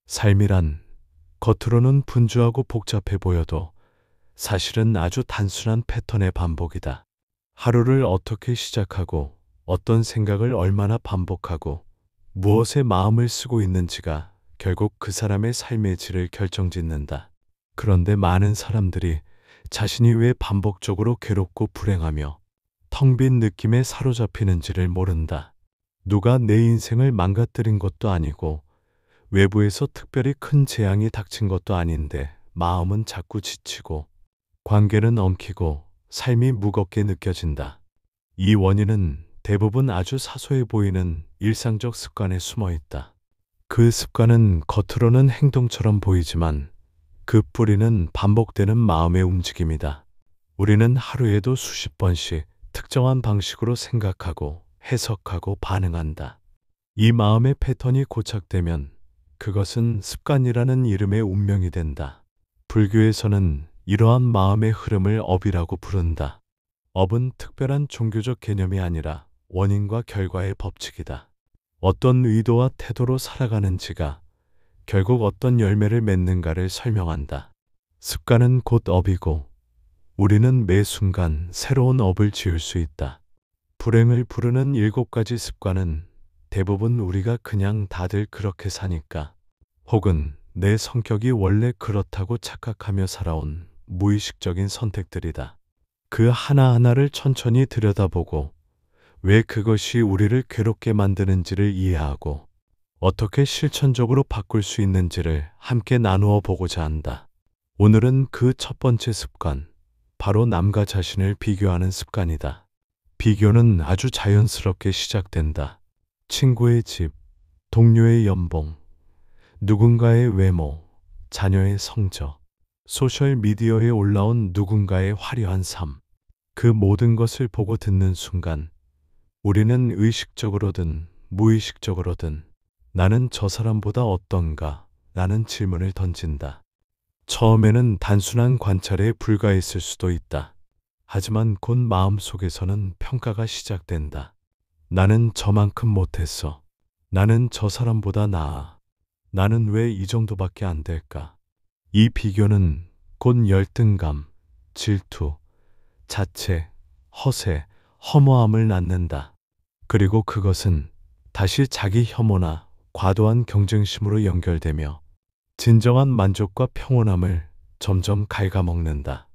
삶이란 겉으로는 분주하고 복잡해 보여도 사실은 아주 단순한 패턴의 반복이다. 하루를 어떻게 시작하고 어떤 생각을 얼마나 반복하고 무엇에 마음을 쓰고 있는지가 결국 그 사람의 삶의 질을 결정짓는다. 그런데 많은 사람들이 자신이 왜 반복적으로 괴롭고 불행하며 텅 빈 느낌에 사로잡히는지를 모른다. 누가 내 인생을 망가뜨린 것도 아니고 외부에서 특별히 큰 재앙이 닥친 것도 아닌데 마음은 자꾸 지치고 관계는 엉키고 삶이 무겁게 느껴진다. 이 원인은 대부분 아주 사소해 보이는 일상적 습관에 숨어 있다. 그 습관은 겉으로는 행동처럼 보이지만 그 뿌리는 반복되는 마음의 움직임이다. 우리는 하루에도 수십 번씩 특정한 방식으로 생각하고 해석하고 반응한다. 이 마음의 패턴이 고착되면 그것은 습관이라는 이름의 운명이 된다. 불교에서는 이러한 마음의 흐름을 업이라고 부른다. 업은 특별한 종교적 개념이 아니라 원인과 결과의 법칙이다. 어떤 의도와 태도로 살아가는지가 결국 어떤 열매를 맺는가를 설명한다. 습관은 곧 업이고 우리는 매 순간 새로운 업을 지을 수 있다. 불행을 부르는 7가지 습관은 대부분 우리가 그냥 다들 그렇게 사니까 혹은 내 성격이 원래 그렇다고 착각하며 살아온 무의식적인 선택들이다. 그 하나하나를 천천히 들여다보고 왜 그것이 우리를 괴롭게 만드는지를 이해하고 어떻게 실천적으로 바꿀 수 있는지를 함께 나누어 보고자 한다. 오늘은 그 첫 번째 습관, 바로 남과 자신을 비교하는 습관이다. 비교는 아주 자연스럽게 시작된다. 친구의 집, 동료의 연봉, 누군가의 외모, 자녀의 성적, 소셜미디어에 올라온 누군가의 화려한 삶. 그 모든 것을 보고 듣는 순간 우리는 의식적으로든 무의식적으로든 나는 저 사람보다 어떤가? 라는 질문을 던진다. 처음에는 단순한 관찰에 불과했을 수도 있다. 하지만 곧 마음속에서는 평가가 시작된다. 나는 저만큼 못했어. 나는 저 사람보다 나아. 나는 왜 이 정도밖에 안 될까? 이 비교는 곧 열등감, 질투, 자책, 허세, 허무함을 낳는다. 그리고 그것은 다시 자기 혐오나 과도한 경쟁심으로 연결되며 진정한 만족과 평온함을 점점 갉아먹는다.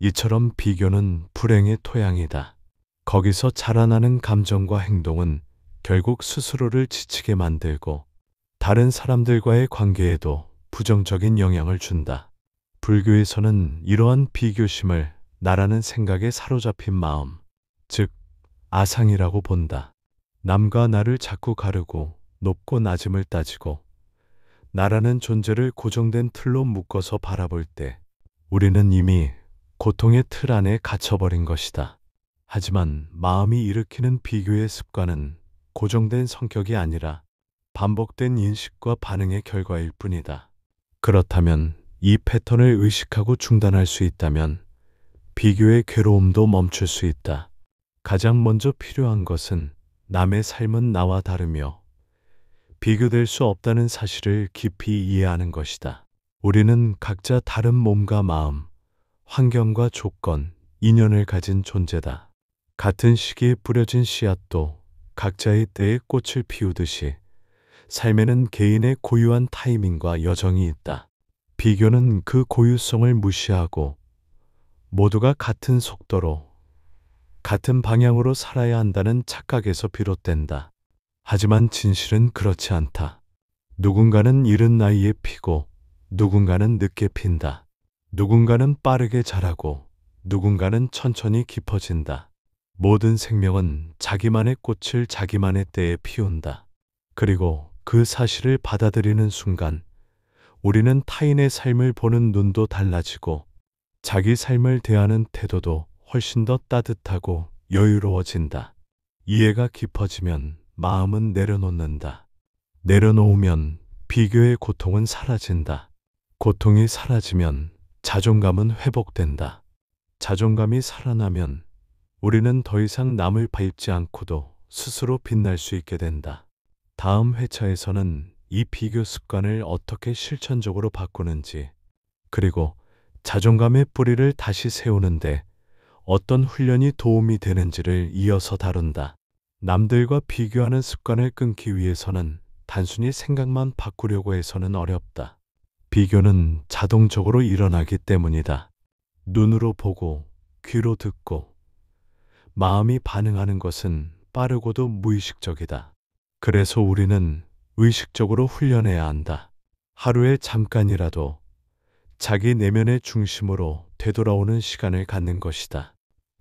이처럼 비교는 불행의 토양이다. 거기서 자라나는 감정과 행동은 결국 스스로를 지치게 만들고 다른 사람들과의 관계에도 부정적인 영향을 준다. 불교에서는 이러한 비교심을 나라는 생각에 사로잡힌 마음, 즉 아상이라고 본다. 남과 나를 자꾸 가르고 높고 낮음을 따지고 나라는 존재를 고정된 틀로 묶어서 바라볼 때 우리는 이미 고통의 틀 안에 갇혀버린 것이다. 하지만 마음이 일으키는 비교의 습관은 고정된 성격이 아니라 반복된 인식과 반응의 결과일 뿐이다. 그렇다면 이 패턴을 의식하고 중단할 수 있다면 비교의 괴로움도 멈출 수 있다. 가장 먼저 필요한 것은 남의 삶은 나와 다르며 비교될 수 없다는 사실을 깊이 이해하는 것이다. 우리는 각자 다른 몸과 마음, 환경과 조건, 인연을 가진 존재다. 같은 시기에 뿌려진 씨앗도 각자의 때에 꽃을 피우듯이 삶에는 개인의 고유한 타이밍과 여정이 있다. 비교는 그 고유성을 무시하고 모두가 같은 속도로, 같은 방향으로 살아야 한다는 착각에서 비롯된다. 하지만 진실은 그렇지 않다. 누군가는 이른 나이에 피고 누군가는 늦게 핀다. 누군가는 빠르게 자라고 누군가는 천천히 깊어진다. 모든 생명은 자기만의 꽃을 자기만의 때에 피운다. 그리고 그 사실을 받아들이는 순간 우리는 타인의 삶을 보는 눈도 달라지고 자기 삶을 대하는 태도도 훨씬 더 따뜻하고 여유로워진다. 이해가 깊어지면 마음은 내려놓는다. 내려놓으면 비교의 고통은 사라진다. 고통이 사라지면 자존감은 회복된다. 자존감이 살아나면 우리는 더 이상 남을 밟지 않고도 스스로 빛날 수 있게 된다. 다음 회차에서는 이 비교 습관을 어떻게 실천적으로 바꾸는지, 그리고 자존감의 뿌리를 다시 세우는데 어떤 훈련이 도움이 되는지를 이어서 다룬다. 남들과 비교하는 습관을 끊기 위해서는 단순히 생각만 바꾸려고 해서는 어렵다. 비교는 자동적으로 일어나기 때문이다. 눈으로 보고, 귀로 듣고, 마음이 반응하는 것은 빠르고도 무의식적이다. 그래서 우리는 의식적으로 훈련해야 한다. 하루에 잠깐이라도 자기 내면의 중심으로 되돌아오는 시간을 갖는 것이다.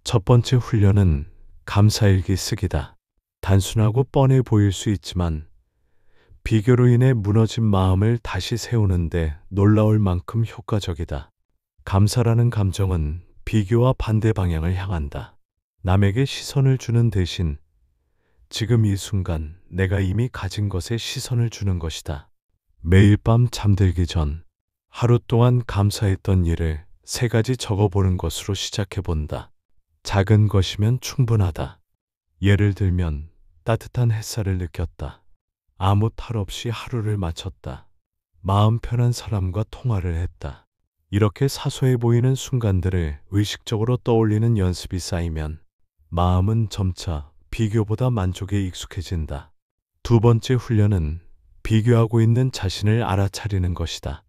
첫 번째 훈련은 감사일기 쓰기다. 단순하고 뻔해 보일 수 있지만 비교로 인해 무너진 마음을 다시 세우는데 놀라울 만큼 효과적이다. 감사라는 감정은 비교와 반대 방향을 향한다. 남에게 시선을 주는 대신 지금 이 순간 내가 이미 가진 것에 시선을 주는 것이다. 매일 밤 잠들기 전 하루 동안 감사했던 일을 3가지 적어보는 것으로 시작해 본다. 작은 것이면 충분하다. 예를 들면 따뜻한 햇살을 느꼈다. 아무 탈 없이 하루를 마쳤다. 마음 편한 사람과 통화를 했다. 이렇게 사소해 보이는 순간들을 의식적으로 떠올리는 연습이 쌓이면 마음은 점차 비교보다 만족에 익숙해진다. 두 번째 훈련은 비교하고 있는 자신을 알아차리는 것이다.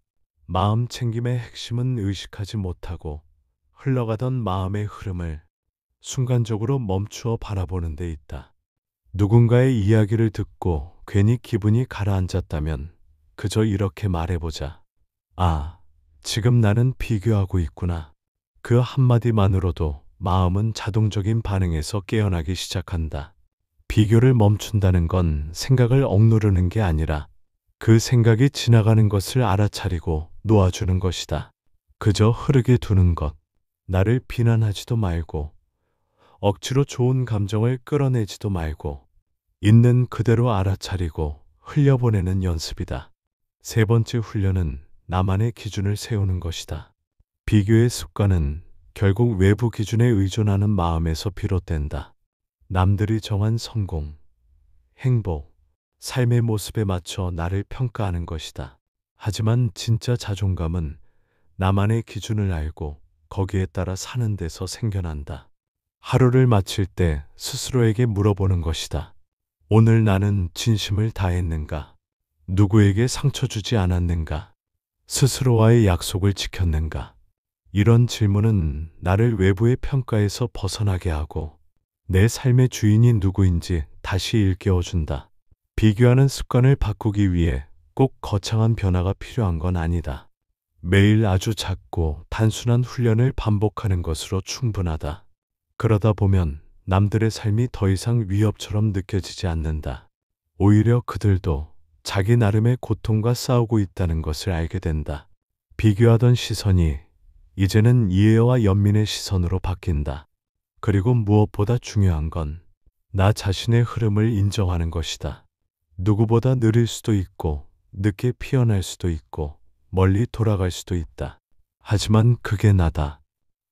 마음 챙김의 핵심은 의식하지 못하고 흘러가던 마음의 흐름을 순간적으로 멈추어 바라보는 데 있다. 누군가의 이야기를 듣고 괜히 기분이 가라앉았다면 그저 이렇게 말해보자. 아, 지금 나는 비교하고 있구나. 그 한마디만으로도 마음은 자동적인 반응에서 깨어나기 시작한다. 비교를 멈춘다는 건 생각을 억누르는 게 아니라 그 생각이 지나가는 것을 알아차리고 놓아주는 것이다. 그저 흐르게 두는 것. 나를 비난하지도 말고 억지로 좋은 감정을 끌어내지도 말고 있는 그대로 알아차리고 흘려보내는 연습이다. 세 번째 훈련은 나만의 기준을 세우는 것이다. 비교의 습관은 결국 외부 기준에 의존하는 마음에서 비롯된다. 남들이 정한 성공, 행복, 삶의 모습에 맞춰 나를 평가하는 것이다. 하지만 진짜 자존감은 나만의 기준을 알고 거기에 따라 사는 데서 생겨난다. 하루를 마칠 때 스스로에게 물어보는 것이다. 오늘 나는 진심을 다했는가? 누구에게 상처 주지 않았는가? 스스로와의 약속을 지켰는가? 이런 질문은 나를 외부의 평가에서 벗어나게 하고 내 삶의 주인이 누구인지 다시 일깨워준다. 비교하는 습관을 바꾸기 위해 꼭 거창한 변화가 필요한 건 아니다. 매일 아주 작고 단순한 훈련을 반복하는 것으로 충분하다. 그러다 보면 남들의 삶이 더 이상 위협처럼 느껴지지 않는다. 오히려 그들도 자기 나름의 고통과 싸우고 있다는 것을 알게 된다. 비교하던 시선이 이제는 이해와 연민의 시선으로 바뀐다. 그리고 무엇보다 중요한 건 나 자신의 흐름을 인정하는 것이다. 누구보다 느릴 수도 있고 늦게 피어날 수도 있고 멀리 돌아갈 수도 있다. 하지만 그게 나다.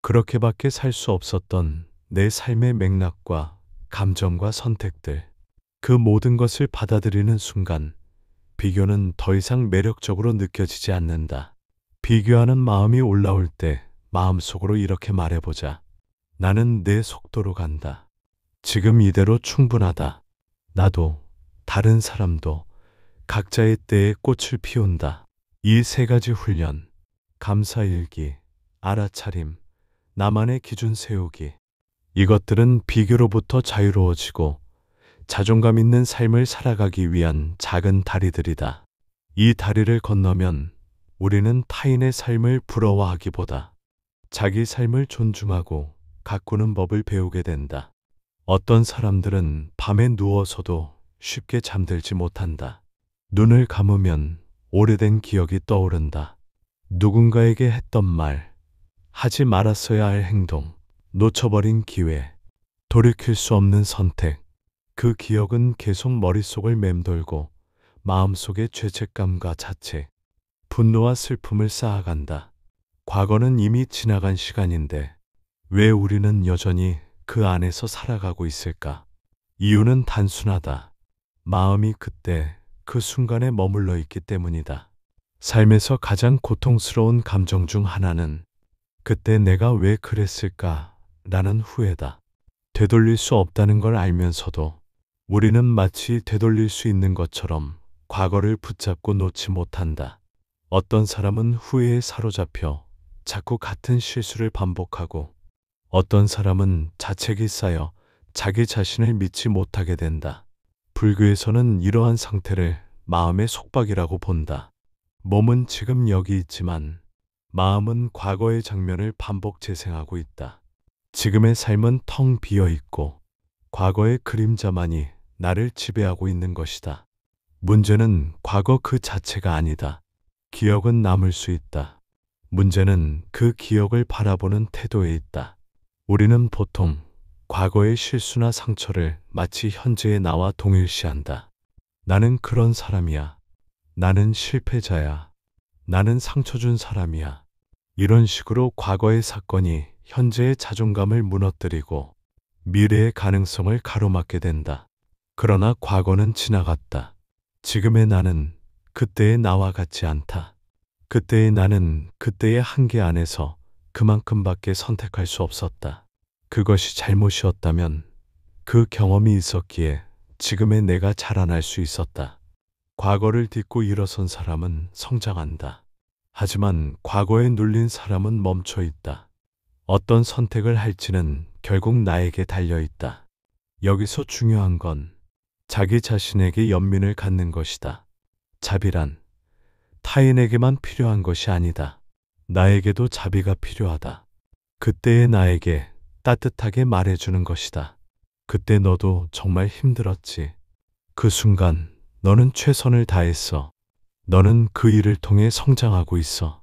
그렇게밖에 살 수 없었던 내 삶의 맥락과 감정과 선택들, 그 모든 것을 받아들이는 순간 비교는 더 이상 매력적으로 느껴지지 않는다. 비교하는 마음이 올라올 때 마음속으로 이렇게 말해보자. 나는 내 속도로 간다. 지금 이대로 충분하다. 나도 다른 사람도 각자의 때에 꽃을 피운다. 이 3가지 훈련, 감사일기, 알아차림, 나만의 기준 세우기. 이것들은 비교로부터 자유로워지고 자존감 있는 삶을 살아가기 위한 작은 다리들이다. 이 다리를 건너면 우리는 타인의 삶을 부러워하기보다 자기 삶을 존중하고 가꾸는 법을 배우게 된다. 어떤 사람들은 밤에 누워서도 쉽게 잠들지 못한다. 눈을 감으면 오래된 기억이 떠오른다. 누군가에게 했던 말, 하지 말았어야 할 행동, 놓쳐버린 기회, 돌이킬 수 없는 선택. 그 기억은 계속 머릿속을 맴돌고 마음속에 죄책감과 자책, 분노와 슬픔을 쌓아간다. 과거는 이미 지나간 시간인데 왜 우리는 여전히 그 안에서 살아가고 있을까? 이유는 단순하다. 마음이 그때 그 순간에 머물러 있기 때문이다. 삶에서 가장 고통스러운 감정 중 하나는 그때 내가 왜 그랬을까? 라는 후회다. 되돌릴 수 없다는 걸 알면서도 우리는 마치 되돌릴 수 있는 것처럼 과거를 붙잡고 놓지 못한다. 어떤 사람은 후회에 사로잡혀 자꾸 같은 실수를 반복하고 어떤 사람은 자책이 쌓여 자기 자신을 믿지 못하게 된다. 불교에서는 이러한 상태를 마음의 속박이라고 본다. 몸은 지금 여기 있지만 마음은 과거의 장면을 반복 재생하고 있다. 지금의 삶은 텅 비어 있고 과거의 그림자만이 나를 지배하고 있는 것이다. 문제는 과거 그 자체가 아니다. 기억은 남을 수 있다. 문제는 그 기억을 바라보는 태도에 있다. 우리는 보통 과거의 실수나 상처를 마치 현재의 나와 동일시한다. 나는 그런 사람이야. 나는 실패자야. 나는 상처 준 사람이야. 이런 식으로 과거의 사건이 현재의 자존감을 무너뜨리고 미래의 가능성을 가로막게 된다. 그러나 과거는 지나갔다. 지금의 나는 그때의 나와 같지 않다. 그때의 나는 그때의 한계 안에서 그만큼밖에 선택할 수 없었다. 그것이 잘못이었다면 그 경험이 있었기에 지금의 내가 자라날 수 있었다. 과거를 딛고 일어선 사람은 성장한다. 하지만 과거에 눌린 사람은 멈춰 있다. 어떤 선택을 할지는 결국 나에게 달려 있다. 여기서 중요한 건 자기 자신에게 연민을 갖는 것이다. 자비란 타인에게만 필요한 것이 아니다. 나에게도 자비가 필요하다. 그때의 나에게 따뜻하게 말해주는 것이다. 그때 너도 정말 힘들었지. 그 순간 너는 최선을 다했어. 너는 그 일을 통해 성장하고 있어.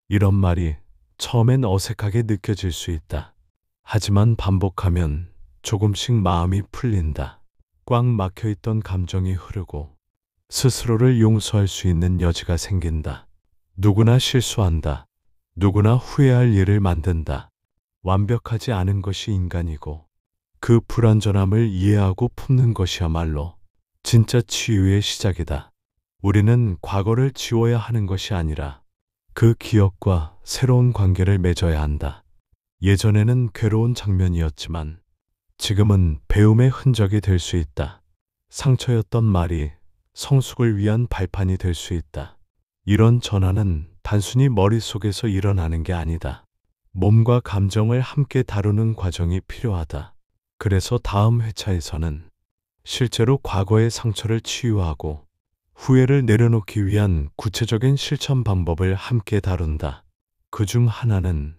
이런 말이 처음엔 어색하게 느껴질 수 있다. 하지만 반복하면 조금씩 마음이 풀린다. 꽉 막혀있던 감정이 흐르고 스스로를 용서할 수 있는 여지가 생긴다. 누구나 실수한다. 누구나 후회할 일을 만든다. 완벽하지 않은 것이 인간이고 그 불완전함을 이해하고 품는 것이야말로 진짜 치유의 시작이다. 우리는 과거를 지워야 하는 것이 아니라 그 기억과 새로운 관계를 맺어야 한다. 예전에는 괴로운 장면이었지만 지금은 배움의 흔적이 될 수 있다. 상처였던 말이 성숙을 위한 발판이 될 수 있다. 이런 전환은 단순히 머릿속에서 일어나는 게 아니다. 몸과 감정을 함께 다루는 과정이 필요하다. 그래서 다음 회차에서는 실제로 과거의 상처를 치유하고 후회를 내려놓기 위한 구체적인 실천 방법을 함께 다룬다. 그중 하나는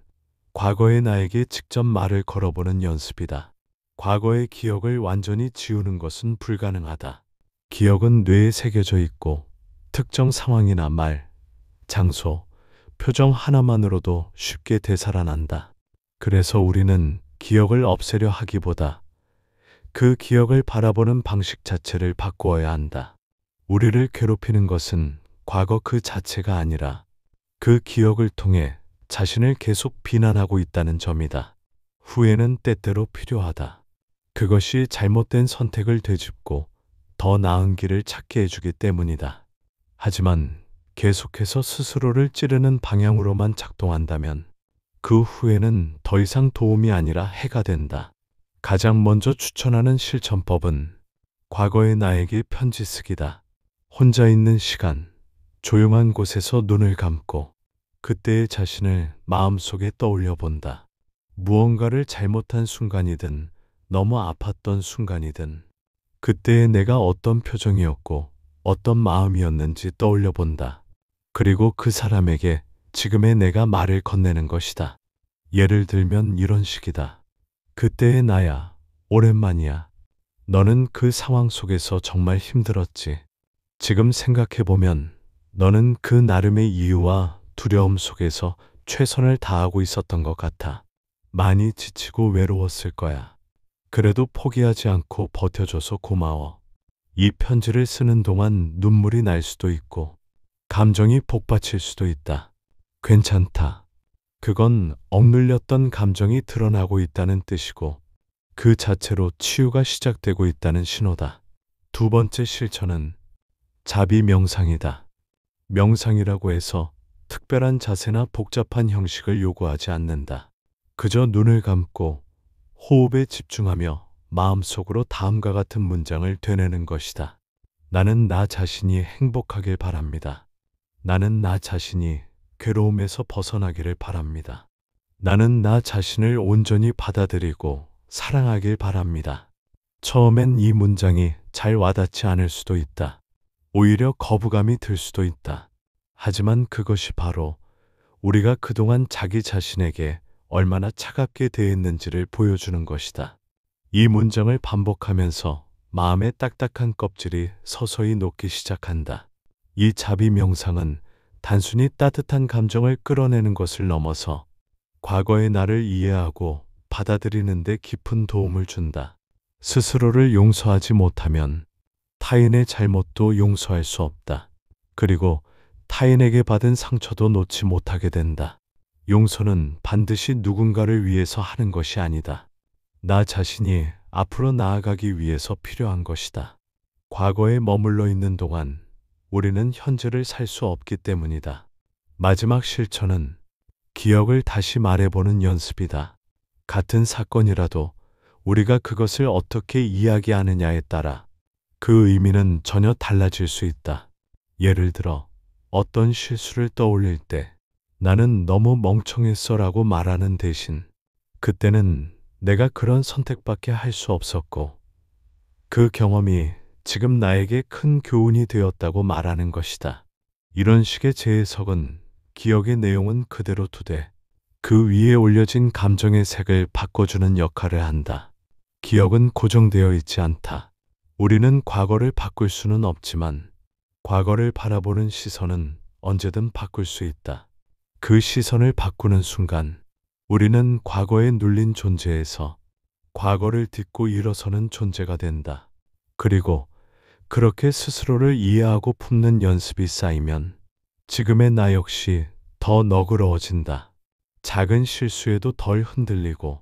과거의 나에게 직접 말을 걸어보는 연습이다. 과거의 기억을 완전히 지우는 것은 불가능하다. 기억은 뇌에 새겨져 있고 특정 상황이나 말, 장소, 표정 하나만으로도 쉽게 되살아난다. 그래서 우리는 기억을 없애려 하기보다 그 기억을 바라보는 방식 자체를 바꾸어야 한다. 우리를 괴롭히는 것은 과거 그 자체가 아니라 그 기억을 통해 자신을 계속 비난하고 있다는 점이다. 후회는 때때로 필요하다. 그것이 잘못된 선택을 되짚고 더 나은 길을 찾게 해주기 때문이다. 하지만 계속해서 스스로를 찌르는 방향으로만 작동한다면 그 후회는 더 이상 도움이 아니라 해가 된다. 가장 먼저 추천하는 실천법은 과거의 나에게 편지 쓰기다. 혼자 있는 시간, 조용한 곳에서 눈을 감고 그때의 자신을 마음속에 떠올려 본다. 무언가를 잘못한 순간이든 너무 아팠던 순간이든 그때의 내가 어떤 표정이었고 어떤 마음이었는지 떠올려 본다. 그리고 그 사람에게 지금의 내가 말을 건네는 것이다. 예를 들면 이런 식이다. 그때의 나야, 오랜만이야. 너는 그 상황 속에서 정말 힘들었지. 지금 생각해보면 너는 그 나름의 이유와 두려움 속에서 최선을 다하고 있었던 것 같아. 많이 지치고 외로웠을 거야. 그래도 포기하지 않고 버텨줘서 고마워. 이 편지를 쓰는 동안 눈물이 날 수도 있고 감정이 복받칠 수도 있다. 괜찮다. 그건 억눌렸던 감정이 드러나고 있다는 뜻이고 그 자체로 치유가 시작되고 있다는 신호다. 두 번째 실천은 자비 명상이다. 명상이라고 해서 특별한 자세나 복잡한 형식을 요구하지 않는다. 그저 눈을 감고 호흡에 집중하며 마음속으로 다음과 같은 문장을 되뇌는 것이다. 나는 나 자신이 행복하길 바랍니다. 나는 나 자신이 괴로움에서 벗어나기를 바랍니다. 나는 나 자신을 온전히 받아들이고 사랑하길 바랍니다. 처음엔 이 문장이 잘 와닿지 않을 수도 있다. 오히려 거부감이 들 수도 있다. 하지만 그것이 바로 우리가 그동안 자기 자신에게 얼마나 차갑게 대했는지를 보여주는 것이다. 이 문장을 반복하면서 마음의 딱딱한 껍질이 서서히 녹기 시작한다. 이 자비 명상은 단순히 따뜻한 감정을 끌어내는 것을 넘어서 과거의 나를 이해하고 받아들이는 데 깊은 도움을 준다. 스스로를 용서하지 못하면 타인의 잘못도 용서할 수 없다. 그리고 타인에게 받은 상처도 놓지 못하게 된다. 용서는 반드시 누군가를 위해서 하는 것이 아니다. 나 자신이 앞으로 나아가기 위해서 필요한 것이다. 과거에 머물러 있는 동안 우리는 현재를 살 수 없기 때문이다. 마지막 실천은 기억을 다시 말해보는 연습이다. 같은 사건이라도 우리가 그것을 어떻게 이야기하느냐에 따라 그 의미는 전혀 달라질 수 있다. 예를 들어 어떤 실수를 떠올릴 때 나는 너무 멍청했어 라고 말하는 대신 그때는 내가 그런 선택밖에 할 수 없었고 그 경험이 지금 나에게 큰 교훈이 되었다고 말하는 것이다. 이런 식의 재해석은 기억의 내용은 그대로 두되 그 위에 올려진 감정의 색을 바꿔주는 역할을 한다. 기억은 고정되어 있지 않다. 우리는 과거를 바꿀 수는 없지만 과거를 바라보는 시선은 언제든 바꿀 수 있다. 그 시선을 바꾸는 순간 우리는 과거에 눌린 존재에서 과거를 딛고 일어서는 존재가 된다. 그리고 그렇게 스스로를 이해하고 품는 연습이 쌓이면 지금의 나 역시 더 너그러워진다. 작은 실수에도 덜 흔들리고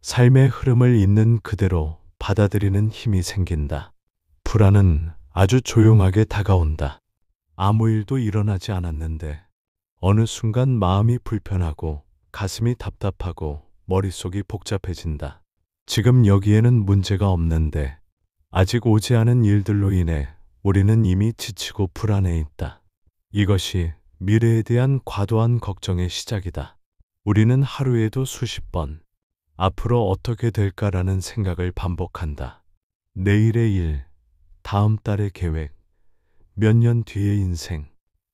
삶의 흐름을 있는 그대로 받아들이는 힘이 생긴다. 불안은 아주 조용하게 다가온다. 아무 일도 일어나지 않았는데 어느 순간 마음이 불편하고 가슴이 답답하고 머릿속이 복잡해진다. 지금 여기에는 문제가 없는데 아직 오지 않은 일들로 인해 우리는 이미 지치고 불안해 있다. 이것이 미래에 대한 과도한 걱정의 시작이다. 우리는 하루에도 수십 번 앞으로 어떻게 될까라는 생각을 반복한다. 내일의 일, 다음 달의 계획, 몇 년 뒤의 인생.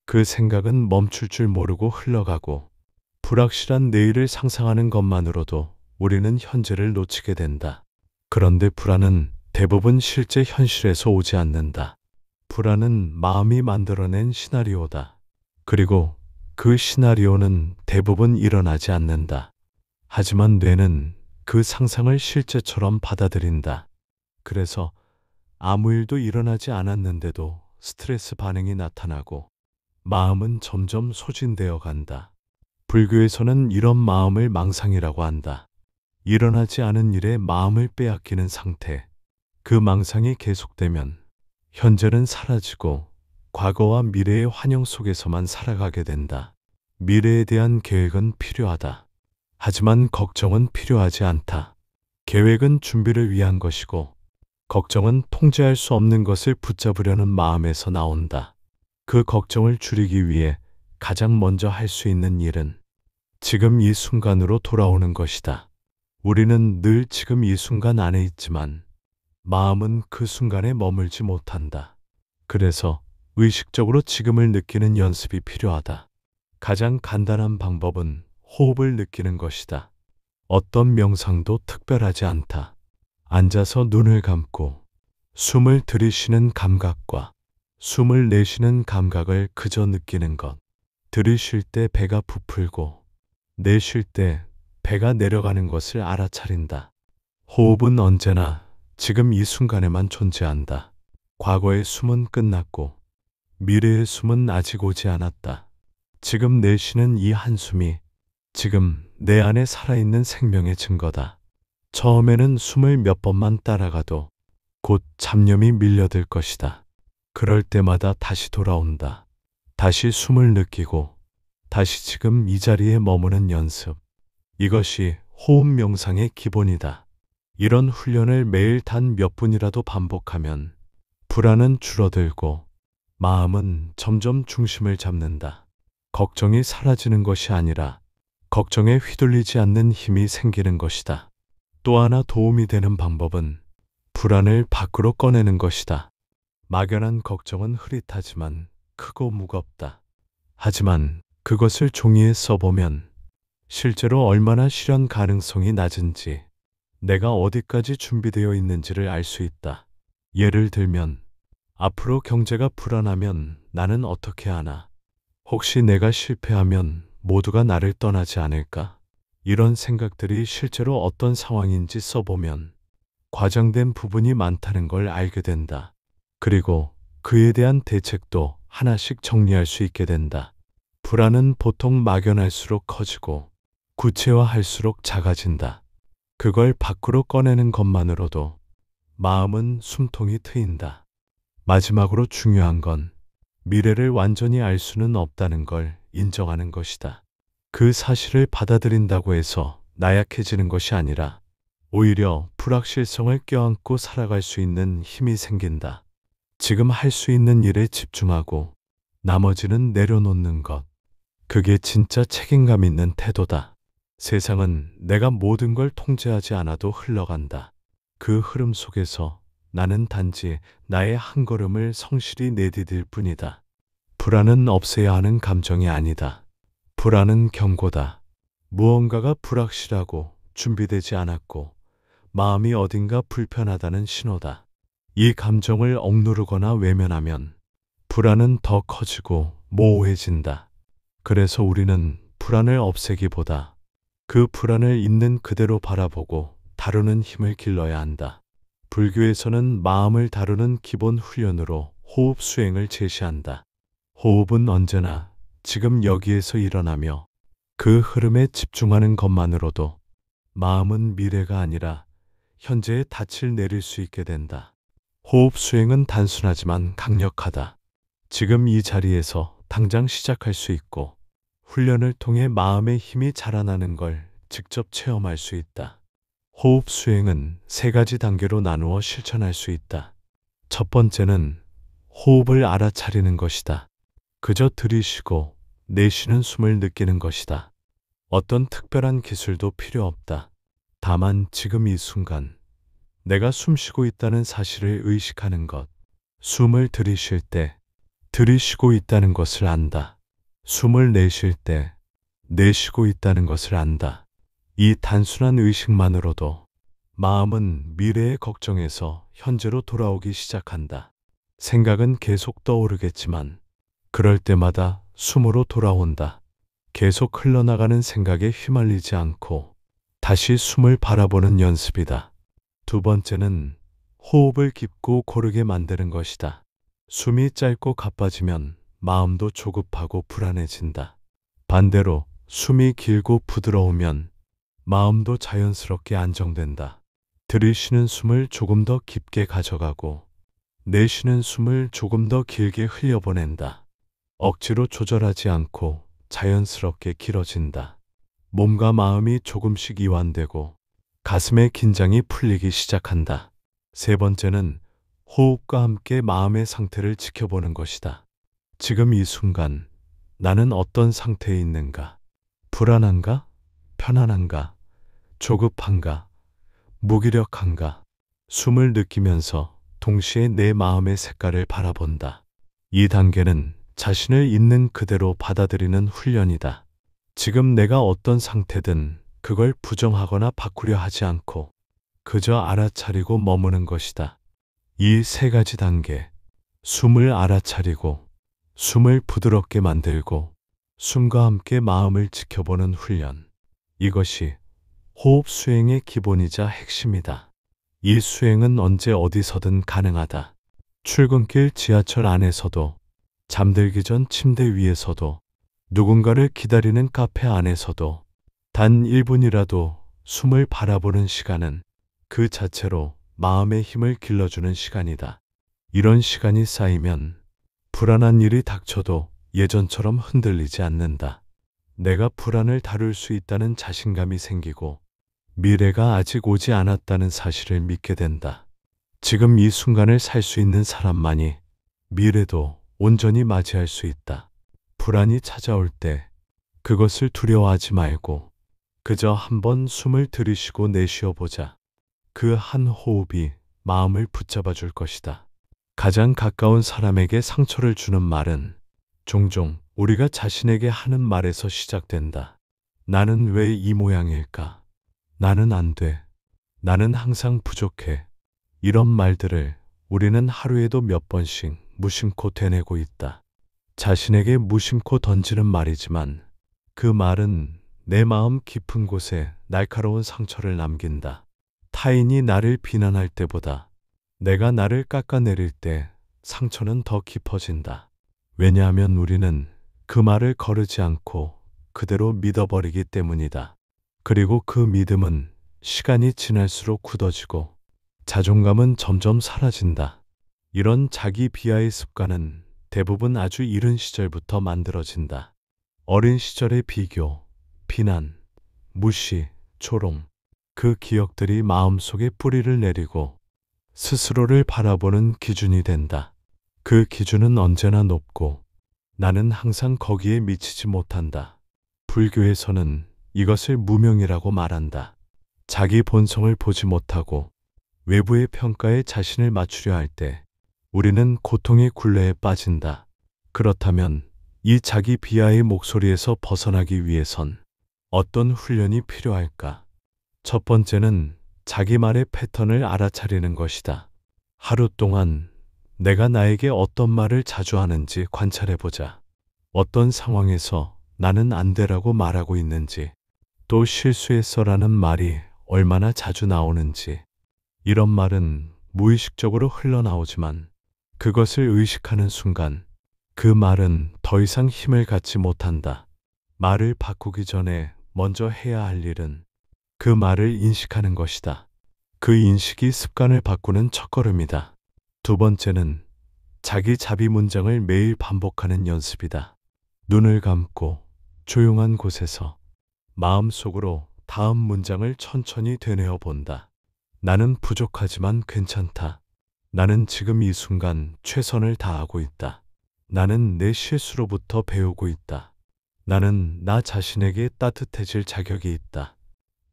그 생각은 멈출 줄 모르고 흘러가고 불확실한 내일을 상상하는 것만으로도 우리는 현재를 놓치게 된다. 그런데 불안은 대부분 실제 현실에서 오지 않는다. 불안은 마음이 만들어낸 시나리오다. 그리고 그 시나리오는 대부분 일어나지 않는다. 하지만 뇌는 그 상상을 실제처럼 받아들인다. 그래서 아무 일도 일어나지 않았는데도 스트레스 반응이 나타나고 마음은 점점 소진되어 간다. 불교에서는 이런 마음을 망상이라고 한다. 일어나지 않은 일에 마음을 빼앗기는 상태. 그 망상이 계속되면 현재는 사라지고 과거와 미래의 환영 속에서만 살아가게 된다. 미래에 대한 계획은 필요하다. 하지만 걱정은 필요하지 않다. 계획은 준비를 위한 것이고 걱정은 통제할 수 없는 것을 붙잡으려는 마음에서 나온다. 그 걱정을 줄이기 위해 가장 먼저 할 수 있는 일은 지금 이 순간으로 돌아오는 것이다. 우리는 늘 지금 이 순간 안에 있지만 마음은 그 순간에 머물지 못한다. 그래서 의식적으로 지금을 느끼는 연습이 필요하다. 가장 간단한 방법은 호흡을 느끼는 것이다. 어떤 명상도 특별하지 않다. 앉아서 눈을 감고 숨을 들이쉬는 감각과 숨을 내쉬는 감각을 그저 느끼는 것. 들이쉴 때 배가 부풀고 내쉴 때 배가 내려가는 것을 알아차린다. 호흡은 언제나 지금 이 순간에만 존재한다. 과거의 숨은 끝났고 미래의 숨은 아직 오지 않았다. 지금 내쉬는 이 한숨이 지금 내 안에 살아있는 생명의 증거다. 처음에는 숨을 몇 번만 따라가도 곧 잡념이 밀려들 것이다. 그럴 때마다 다시 돌아온다. 다시 숨을 느끼고 다시 지금 이 자리에 머무는 연습. 이것이 호흡 명상의 기본이다. 이런 훈련을 매일 단 몇 분이라도 반복하면 불안은 줄어들고 마음은 점점 중심을 잡는다. 걱정이 사라지는 것이 아니라 걱정에 휘둘리지 않는 힘이 생기는 것이다. 또 하나 도움이 되는 방법은 불안을 밖으로 꺼내는 것이다. 막연한 걱정은 흐릿하지만 크고 무겁다. 하지만 그것을 종이에 써보면 실제로 얼마나 실현 가능성이 낮은지, 내가 어디까지 준비되어 있는지를 알 수 있다. 예를 들면, 앞으로 경제가 불안하면 나는 어떻게 하나? 혹시 내가 실패하면 모두가 나를 떠나지 않을까? 이런 생각들이 실제로 어떤 상황인지 써보면 과장된 부분이 많다는 걸 알게 된다. 그리고 그에 대한 대책도 하나씩 정리할 수 있게 된다. 불안은 보통 막연할수록 커지고 구체화할수록 작아진다. 그걸 밖으로 꺼내는 것만으로도 마음은 숨통이 트인다. 마지막으로 중요한 건 미래를 완전히 알 수는 없다는 걸 인정하는 것이다. 그 사실을 받아들인다고 해서 나약해지는 것이 아니라 오히려 불확실성을 껴안고 살아갈 수 있는 힘이 생긴다. 지금 할 수 있는 일에 집중하고 나머지는 내려놓는 것. 그게 진짜 책임감 있는 태도다. 세상은 내가 모든 걸 통제하지 않아도 흘러간다. 그 흐름 속에서 나는 단지 나의 한 걸음을 성실히 내디딜 뿐이다. 불안은 없애야 하는 감정이 아니다. 불안은 경고다. 무언가가 불확실하고 준비되지 않았고 마음이 어딘가 불편하다는 신호다. 이 감정을 억누르거나 외면하면 불안은 더 커지고 모호해진다. 그래서 우리는 불안을 없애기보다 그 불안을 있는 그대로 바라보고 다루는 힘을 길러야 한다. 불교에서는 마음을 다루는 기본 훈련으로 호흡 수행을 제시한다. 호흡은 언제나 지금 여기에서 일어나며 그 흐름에 집중하는 것만으로도 마음은 미래가 아니라 현재의 닻을 내릴 수 있게 된다. 호흡 수행은 단순하지만 강력하다. 지금 이 자리에서 당장 시작할 수 있고 훈련을 통해 마음의 힘이 자라나는 걸 직접 체험할 수 있다. 호흡 수행은 세 가지 단계로 나누어 실천할 수 있다. 첫 번째는 호흡을 알아차리는 것이다. 그저 들이쉬고 내쉬는 숨을 느끼는 것이다. 어떤 특별한 기술도 필요 없다. 다만 지금 이 순간 내가 숨쉬고 있다는 사실을 의식하는 것. 숨을 들이쉴 때 들이쉬고 있다는 것을 안다. 숨을 내쉴 때 내쉬고 있다는 것을 안다. 이 단순한 의식만으로도 마음은 미래의 걱정에서 현재로 돌아오기 시작한다. 생각은 계속 떠오르겠지만 그럴 때마다 숨으로 돌아온다. 계속 흘러나가는 생각에 휘말리지 않고 다시 숨을 바라보는 연습이다. 두 번째는 호흡을 깊고 고르게 만드는 것이다. 숨이 짧고 가빠지면 마음도 조급하고 불안해진다. 반대로 숨이 길고 부드러우면 마음도 자연스럽게 안정된다. 들이쉬는 숨을 조금 더 깊게 가져가고 내쉬는 숨을 조금 더 길게 흘려보낸다. 억지로 조절하지 않고 자연스럽게 길어진다. 몸과 마음이 조금씩 이완되고 가슴의 긴장이 풀리기 시작한다. 세 번째는 호흡과 함께 마음의 상태를 지켜보는 것이다. 지금 이 순간 나는 어떤 상태에 있는가? 불안한가? 편안한가? 조급한가? 무기력한가? 숨을 느끼면서 동시에 내 마음의 색깔을 바라본다. 이 단계는 자신을 있는 그대로 받아들이는 훈련이다. 지금 내가 어떤 상태든 그걸 부정하거나 바꾸려 하지 않고 그저 알아차리고 머무는 것이다. 이 세 가지 단계, 숨을 알아차리고 숨을 부드럽게 만들고 숨과 함께 마음을 지켜보는 훈련. 이것이 호흡 수행의 기본이자 핵심이다. 이 수행은 언제 어디서든 가능하다. 출근길 지하철 안에서도, 잠들기 전 침대 위에서도, 누군가를 기다리는 카페 안에서도 단 1분이라도 숨을 바라보는 시간은 그 자체로 마음의 힘을 길러주는 시간이다. 이런 시간이 쌓이면 불안한 일이 닥쳐도 예전처럼 흔들리지 않는다. 내가 불안을 다룰 수 있다는 자신감이 생기고 미래가 아직 오지 않았다는 사실을 믿게 된다. 지금 이 순간을 살 수 있는 사람만이 미래도 온전히 맞이할 수 있다. 불안이 찾아올 때 그것을 두려워하지 말고 그저 한번 숨을 들이쉬고 내쉬어 보자. 그 한 호흡이 마음을 붙잡아 줄 것이다. 가장 가까운 사람에게 상처를 주는 말은 종종 우리가 자신에게 하는 말에서 시작된다. 나는 왜 이 모양일까? 나는 안 돼. 나는 항상 부족해. 이런 말들을 우리는 하루에도 몇 번씩 무심코 되뇌고 있다. 자신에게 무심코 던지는 말이지만 그 말은 내 마음 깊은 곳에 날카로운 상처를 남긴다. 타인이 나를 비난할 때보다 내가 나를 깎아내릴 때 상처는 더 깊어진다. 왜냐하면 우리는 그 말을 거르지 않고 그대로 믿어버리기 때문이다. 그리고 그 믿음은 시간이 지날수록 굳어지고 자존감은 점점 사라진다. 이런 자기 비하의 습관은 대부분 아주 이른 시절부터 만들어진다. 어린 시절의 비교, 비난, 무시, 조롱, 그 기억들이 마음속에 뿌리를 내리고 스스로를 바라보는 기준이 된다. 그 기준은 언제나 높고 나는 항상 거기에 미치지 못한다. 불교에서는 이것을 무명이라고 말한다. 자기 본성을 보지 못하고 외부의 평가에 자신을 맞추려 할 때 우리는 고통의 굴레에 빠진다. 그렇다면 이 자기 비하의 목소리에서 벗어나기 위해선 어떤 훈련이 필요할까? 첫 번째는 자기 말의 패턴을 알아차리는 것이다. 하루 동안 내가 나에게 어떤 말을 자주 하는지 관찰해보자. 어떤 상황에서 나는 안 되라고 말하고 있는지, 또 실수했어라는 말이 얼마나 자주 나오는지. 이런 말은 무의식적으로 흘러나오지만 그것을 의식하는 순간 그 말은 더 이상 힘을 갖지 못한다. 말을 바꾸기 전에 먼저 해야 할 일은 그 말을 인식하는 것이다. 그 인식이 습관을 바꾸는 첫걸음이다. 두 번째는 자기 자비 문장을 매일 반복하는 연습이다. 눈을 감고 조용한 곳에서 마음속으로 다음 문장을 천천히 되뇌어 본다. 나는 부족하지만 괜찮다. 나는 지금 이 순간 최선을 다하고 있다. 나는 내 실수로부터 배우고 있다. 나는 나 자신에게 따뜻해질 자격이 있다.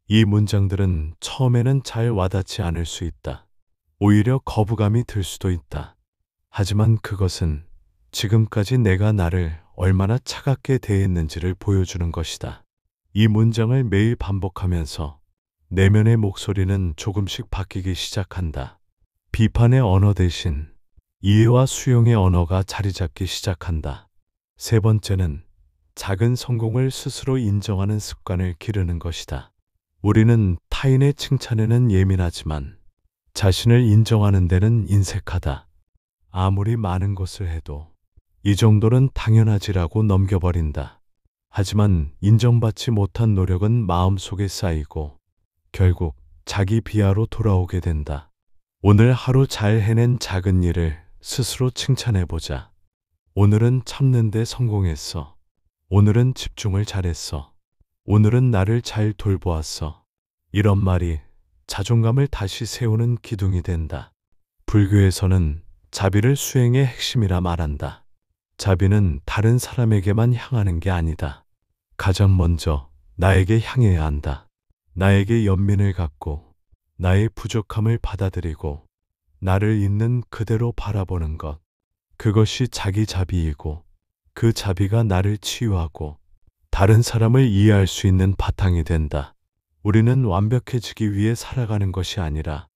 이 문장들은 처음에는 잘 와닿지 않을 수 있다. 오히려 거부감이 들 수도 있다. 하지만 그것은 지금까지 내가 나를 얼마나 차갑게 대했는지를 보여주는 것이다. 이 문장을 매일 반복하면서 내면의 목소리는 조금씩 바뀌기 시작한다. 비판의 언어 대신 이해와 수용의 언어가 자리 잡기 시작한다. 세 번째는 작은 성공을 스스로 인정하는 습관을 기르는 것이다. 우리는 타인의 칭찬에는 예민하지만 자신을 인정하는 데는 인색하다. 아무리 많은 것을 해도 이 정도는 당연하지라고 넘겨버린다. 하지만 인정받지 못한 노력은 마음속에 쌓이고 결국 자기 비하로 돌아오게 된다. 오늘 하루 잘 해낸 작은 일을 스스로 칭찬해보자. 오늘은 참는데 성공했어. 오늘은 집중을 잘했어. 오늘은 나를 잘 돌보았어. 이런 말이 자존감을 다시 세우는 기둥이 된다. 불교에서는 자비를 수행의 핵심이라 말한다. 자비는 다른 사람에게만 향하는 게 아니다. 가장 먼저 나에게 향해야 한다. 나에게 연민을 갖고 나의 부족함을 받아들이고 나를 있는 그대로 바라보는 것. 그것이 자기 자비이고 그 자비가 나를 치유하고 다른 사람을 이해할 수 있는 바탕이 된다. 우리는 완벽해지기 위해 살아가는 것이 아니라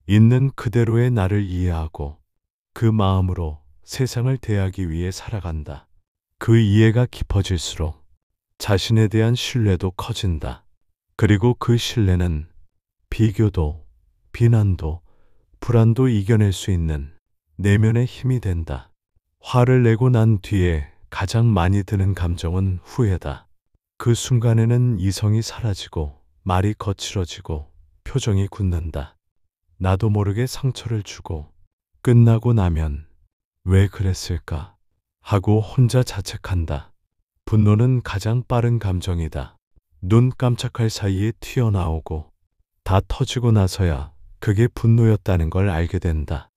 있는 그대로의 나를 이해하고 그 마음으로 세상을 대하기 위해 살아간다. 그 이해가 깊어질수록 자신에 대한 신뢰도 커진다. 그리고 그 신뢰는 비교도, 비난도, 불안도 이겨낼 수 있는 내면의 힘이 된다. 화를 내고 난 뒤에 가장 많이 드는 감정은 후회다. 그 순간에는 이성이 사라지고 말이 거칠어지고 표정이 굳는다. 나도 모르게 상처를 주고 끝나고 나면 왜 그랬을까 하고 혼자 자책한다. 분노는 가장 빠른 감정이다. 눈 깜짝할 사이에 튀어나오고 다 터지고 나서야 그게 분노였다는 걸 알게 된다.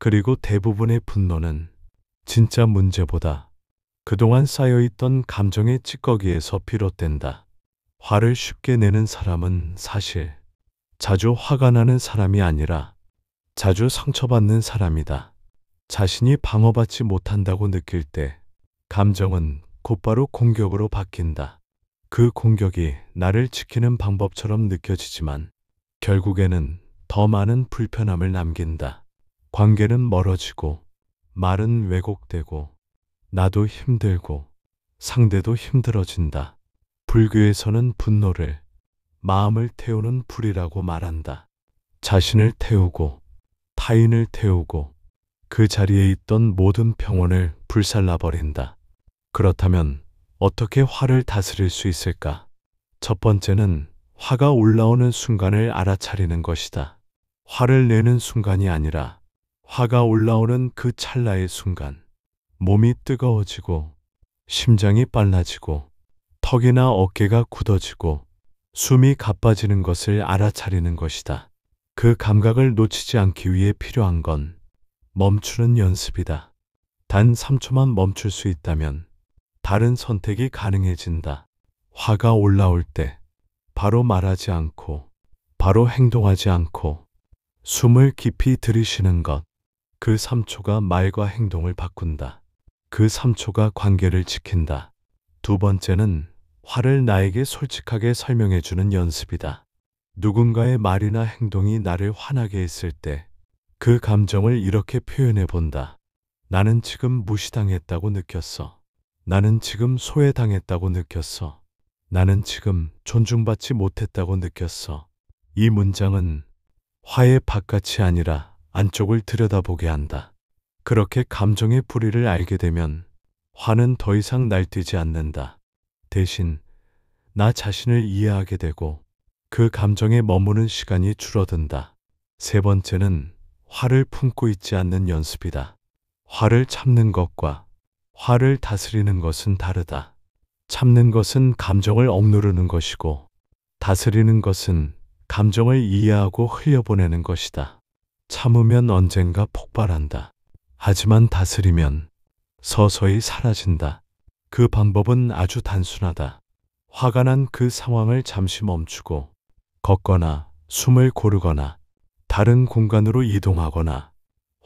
그리고 대부분의 분노는 진짜 문제보다 그동안 쌓여있던 감정의 찌꺼기에서 비롯된다. 화를 쉽게 내는 사람은 사실 자주 화가 나는 사람이 아니라 자주 상처받는 사람이다. 자신이 방어받지 못한다고 느낄 때 감정은 곧바로 공격으로 바뀐다. 그 공격이 나를 지키는 방법처럼 느껴지지만 결국에는 더 많은 불편함을 남긴다. 관계는 멀어지고 말은 왜곡되고 나도 힘들고 상대도 힘들어진다. 불교에서는 분노를 마음을 태우는 불이라고 말한다. 자신을 태우고 타인을 태우고 그 자리에 있던 모든 평온을 불살라버린다. 그렇다면 어떻게 화를 다스릴 수 있을까? 첫 번째는 화가 올라오는 순간을 알아차리는 것이다. 화를 내는 순간이 아니라 화가 올라오는 그 찰나의 순간, 몸이 뜨거워지고 심장이 빨라지고 턱이나 어깨가 굳어지고 숨이 가빠지는 것을 알아차리는 것이다. 그 감각을 놓치지 않기 위해 필요한 건 멈추는 연습이다. 단 3초만 멈출 수 있다면 다른 선택이 가능해진다. 화가 올라올 때 바로 말하지 않고 바로 행동하지 않고 숨을 깊이 들이쉬는 것. 그 3초가 말과 행동을 바꾼다. 그 3초가 관계를 지킨다. 두 번째는 화를 나에게 솔직하게 설명해주는 연습이다. 누군가의 말이나 행동이 나를 화나게 했을 때 그 감정을 이렇게 표현해 본다. 나는 지금 무시당했다고 느꼈어. 나는 지금 소외당했다고 느꼈어. 나는 지금 존중받지 못했다고 느꼈어. 이 문장은 화의 바깥이 아니라 안쪽을 들여다보게 한다. 그렇게 감정의 뿌리를 알게 되면 화는 더 이상 날뛰지 않는다. 대신 나 자신을 이해하게 되고 그 감정에 머무는 시간이 줄어든다. 세 번째는 화를 품고 있지 않는 연습이다. 화를 참는 것과 화를 다스리는 것은 다르다. 참는 것은 감정을 억누르는 것이고 다스리는 것은 감정을 이해하고 흘려보내는 것이다. 참으면 언젠가 폭발한다. 하지만 다스리면 서서히 사라진다. 그 방법은 아주 단순하다. 화가 난 그 상황을 잠시 멈추고 걷거나 숨을 고르거나 다른 공간으로 이동하거나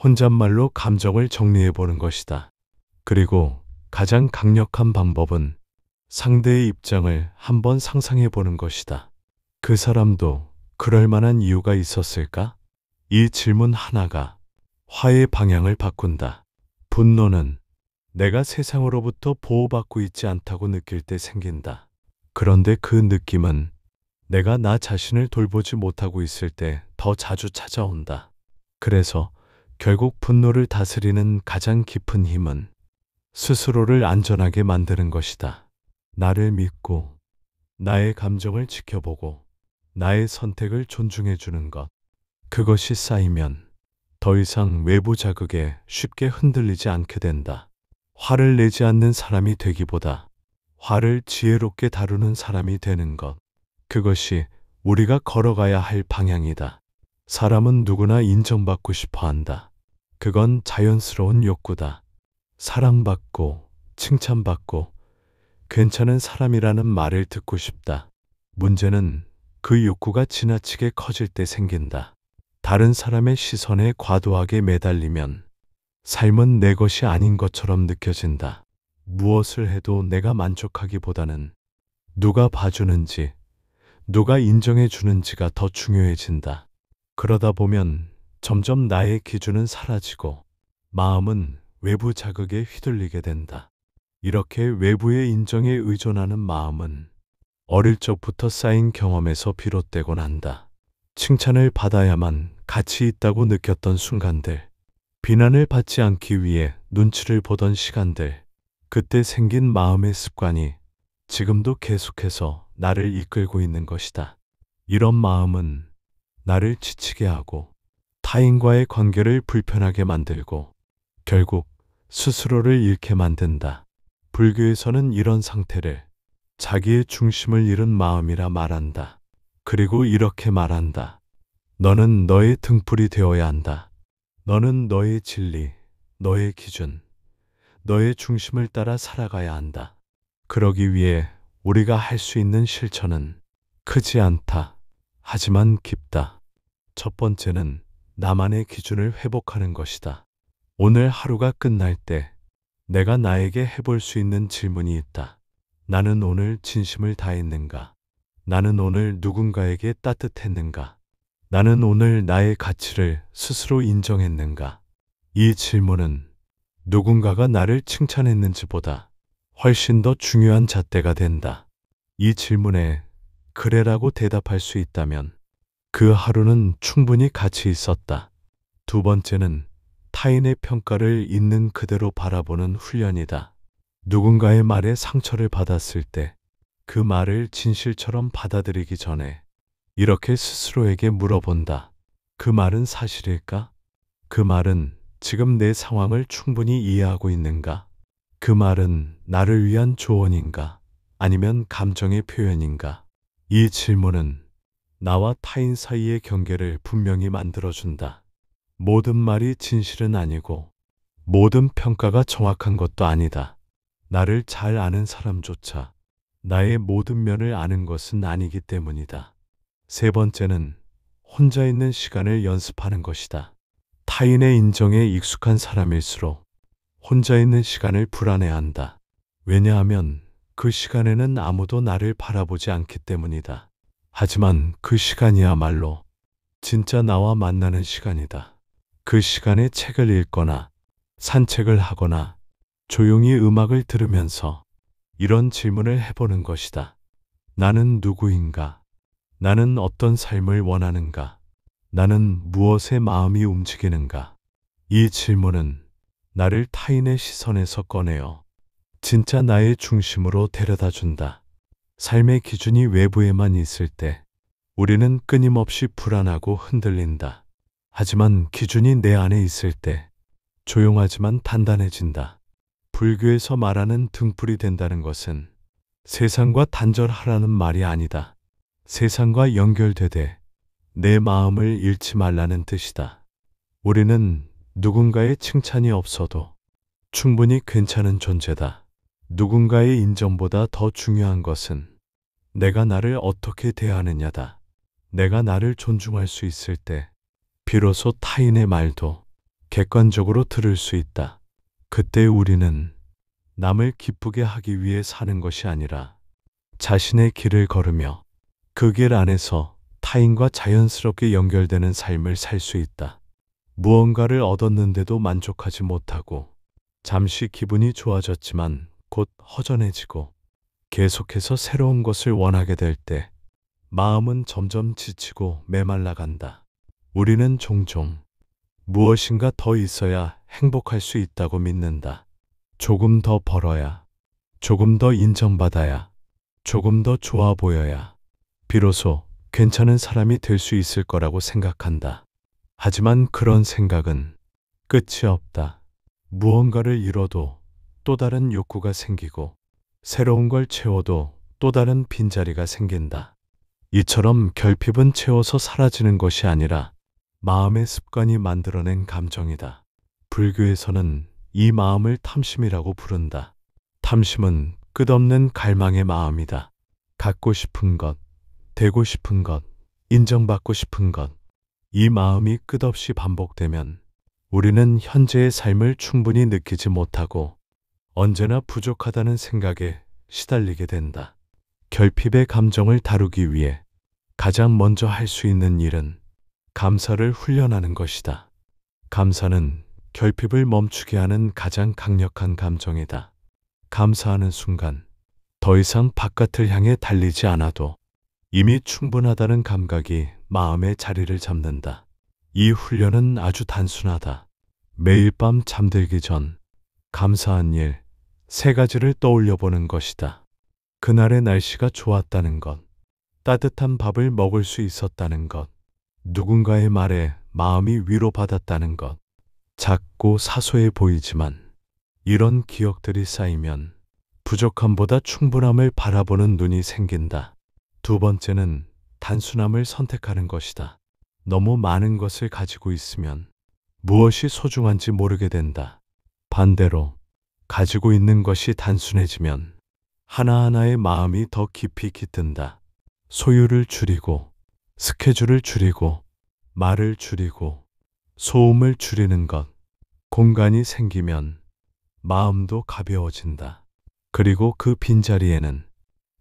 혼잣말로 감정을 정리해 보는 것이다. 그리고 가장 강력한 방법은 상대의 입장을 한번 상상해 보는 것이다. 그 사람도 그럴 만한 이유가 있었을까? 이 질문 하나가 화의 방향을 바꾼다. 분노는 내가 세상으로부터 보호받고 있지 않다고 느낄 때 생긴다. 그런데 그 느낌은 내가 나 자신을 돌보지 못하고 있을 때 더 자주 찾아온다. 그래서 결국 분노를 다스리는 가장 깊은 힘은 스스로를 안전하게 만드는 것이다. 나를 믿고 나의 감정을 지켜보고 나의 선택을 존중해 주는 것. 그것이 쌓이면 더 이상 외부 자극에 쉽게 흔들리지 않게 된다. 화를 내지 않는 사람이 되기보다 화를 지혜롭게 다루는 사람이 되는 것. 그것이 우리가 걸어가야 할 방향이다. 사람은 누구나 인정받고 싶어 한다. 그건 자연스러운 욕구다. 사랑받고 칭찬받고 괜찮은 사람이라는 말을 듣고 싶다. 문제는 그 욕구가 지나치게 커질 때 생긴다. 다른 사람의 시선에 과도하게 매달리면 삶은 내 것이 아닌 것처럼 느껴진다. 무엇을 해도 내가 만족하기보다는 누가 봐주는지, 누가 인정해 주는지가 더 중요해진다. 그러다 보면 점점 나의 기준은 사라지고 마음은 외부 자극에 휘둘리게 된다. 이렇게 외부의 인정에 의존하는 마음은 어릴 적부터 쌓인 경험에서 비롯되곤 한다. 칭찬을 받아야만 가치 있다고 느꼈던 순간들, 비난을 받지 않기 위해 눈치를 보던 시간들, 그때 생긴 마음의 습관이 지금도 계속해서 나를 이끌고 있는 것이다. 이런 마음은 나를 지치게 하고 타인과의 관계를 불편하게 만들고 결국 스스로를 잃게 만든다. 불교에서는 이런 상태를 자기의 중심을 잃은 마음이라 말한다. 그리고 이렇게 말한다. 너는 너의 등불이 되어야 한다. 너는 너의 진리, 너의 기준, 너의 중심을 따라 살아가야 한다. 그러기 위해 우리가 할 수 있는 실천은 크지 않다. 하지만 깊다. 첫 번째는 나만의 기준을 회복하는 것이다. 오늘 하루가 끝날 때 내가 나에게 해볼 수 있는 질문이 있다. 나는 오늘 진심을 다했는가? 나는 오늘 누군가에게 따뜻했는가? 나는 오늘 나의 가치를 스스로 인정했는가? 이 질문은 누군가가 나를 칭찬했는지보다 훨씬 더 중요한 잣대가 된다. 이 질문에 그래라고 대답할 수 있다면 그 하루는 충분히 가치 있었다. 두 번째는 타인의 평가를 있는 그대로 바라보는 훈련이다. 누군가의 말에 상처를 받았을 때 그 말을 진실처럼 받아들이기 전에 이렇게 스스로에게 물어본다. 그 말은 사실일까? 그 말은 지금 내 상황을 충분히 이해하고 있는가? 그 말은 나를 위한 조언인가? 아니면 감정의 표현인가? 이 질문은 나와 타인 사이의 경계를 분명히 만들어준다. 모든 말이 진실은 아니고 모든 평가가 정확한 것도 아니다. 나를 잘 아는 사람조차 나의 모든 면을 아는 것은 아니기 때문이다. 세 번째는 혼자 있는 시간을 연습하는 것이다. 타인의 인정에 익숙한 사람일수록 혼자 있는 시간을 불안해한다. 왜냐하면 그 시간에는 아무도 나를 바라보지 않기 때문이다. 하지만 그 시간이야말로 진짜 나와 만나는 시간이다. 그 시간에 책을 읽거나 산책을 하거나 조용히 음악을 들으면서 이런 질문을 해보는 것이다. 나는 누구인가? 나는 어떤 삶을 원하는가? 나는 무엇에 마음이 움직이는가? 이 질문은 나를 타인의 시선에서 꺼내어 진짜 나의 중심으로 데려다 준다. 삶의 기준이 외부에만 있을 때 우리는 끊임없이 불안하고 흔들린다. 하지만 기준이 내 안에 있을 때 조용하지만 단단해진다. 불교에서 말하는 등불이 된다는 것은 세상과 단절하라는 말이 아니다. 세상과 연결되되 내 마음을 잃지 말라는 뜻이다. 우리는 누군가의 칭찬이 없어도 충분히 괜찮은 존재다. 누군가의 인정보다 더 중요한 것은 내가 나를 어떻게 대하느냐다. 내가 나를 존중할 수 있을 때 비로소 타인의 말도 객관적으로 들을 수 있다. 그때 우리는 남을 기쁘게 하기 위해 사는 것이 아니라 자신의 길을 걸으며 그 길 안에서 타인과 자연스럽게 연결되는 삶을 살 수 있다. 무언가를 얻었는데도 만족하지 못하고 잠시 기분이 좋아졌지만 곧 허전해지고 계속해서 새로운 것을 원하게 될 때 마음은 점점 지치고 메말라간다. 우리는 종종 무엇인가 더 있어야 행복할 수 있다고 믿는다. 조금 더 벌어야, 조금 더 인정받아야, 조금 더 좋아 보여야 비로소 괜찮은 사람이 될 수 있을 거라고 생각한다. 하지만 그런 생각은 끝이 없다. 무언가를 잃어도 또 다른 욕구가 생기고 새로운 걸 채워도 또 다른 빈자리가 생긴다. 이처럼 결핍은 채워서 사라지는 것이 아니라 마음의 습관이 만들어낸 감정이다. 불교에서는 이 마음을 탐심이라고 부른다. 탐심은 끝없는 갈망의 마음이다. 갖고 싶은 것, 되고 싶은 것, 인정받고 싶은 것. 이 마음이 끝없이 반복되면 우리는 현재의 삶을 충분히 느끼지 못하고 언제나 부족하다는 생각에 시달리게 된다. 결핍의 감정을 다루기 위해 가장 먼저 할 수 있는 일은 감사를 훈련하는 것이다. 감사는 결핍을 멈추게 하는 가장 강력한 감정이다. 감사하는 순간 더 이상 바깥을 향해 달리지 않아도 이미 충분하다는 감각이 마음의 자리를 잡는다. 이 훈련은 아주 단순하다. 매일 밤 잠들기 전 감사한 일 3가지를 떠올려 보는 것이다. 그날의 날씨가 좋았다는 것, 따뜻한 밥을 먹을 수 있었다는 것, 누군가의 말에 마음이 위로받았다는 것. 작고 사소해 보이지만 이런 기억들이 쌓이면 부족함보다 충분함을 바라보는 눈이 생긴다. 두 번째는 단순함을 선택하는 것이다. 너무 많은 것을 가지고 있으면 무엇이 소중한지 모르게 된다. 반대로 가지고 있는 것이 단순해지면 하나하나의 마음이 더 깊이 깃든다. 소유를 줄이고 스케줄을 줄이고 말을 줄이고 소음을 줄이는 것. 공간이 생기면 마음도 가벼워진다. 그리고 그 빈자리에는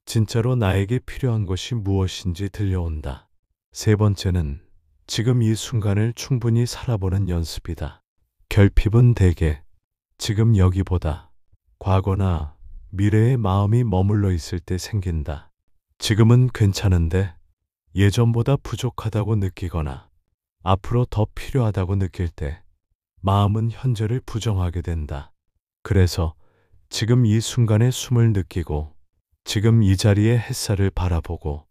진짜로 나에게 필요한 것이 무엇인지 들려온다. 세 번째는 지금 이 순간을 충분히 살아보는 연습이다. 결핍은 대개 지금 여기보다 과거나 미래의 마음이 머물러 있을 때 생긴다. 지금은 괜찮은데 예전보다 부족하다고 느끼거나 앞으로 더 필요하다고 느낄 때 마음은 현재를 부정하게 된다. 그래서 지금 이 순간의 숨을 느끼고 지금 이 자리의 햇살을 바라보고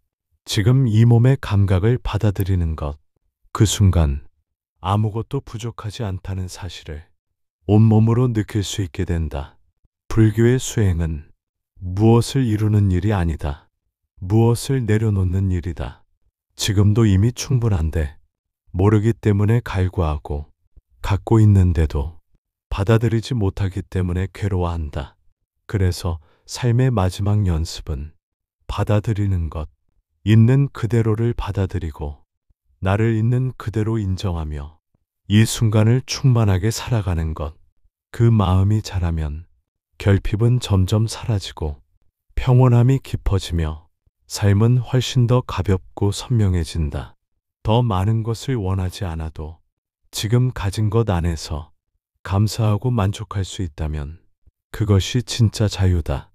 지금 이 몸의 감각을 받아들이는 것. 그 순간 아무것도 부족하지 않다는 사실을 온몸으로 느낄 수 있게 된다. 불교의 수행은 무엇을 이루는 일이 아니다. 무엇을 내려놓는 일이다. 지금도 이미 충분한데 모르기 때문에 갈구하고 갖고 있는데도 받아들이지 못하기 때문에 괴로워한다. 그래서 삶의 마지막 연습은 받아들이는 것, 있는 그대로를 받아들이고 나를 있는 그대로 인정하며 이 순간을 충만하게 살아가는 것. 그 마음이 자라면 결핍은 점점 사라지고 평온함이 깊어지며 삶은 훨씬 더 가볍고 선명해진다. 더 많은 것을 원하지 않아도 지금 가진 것 안에서 감사하고 만족할 수 있다면 그것이 진짜 자유다.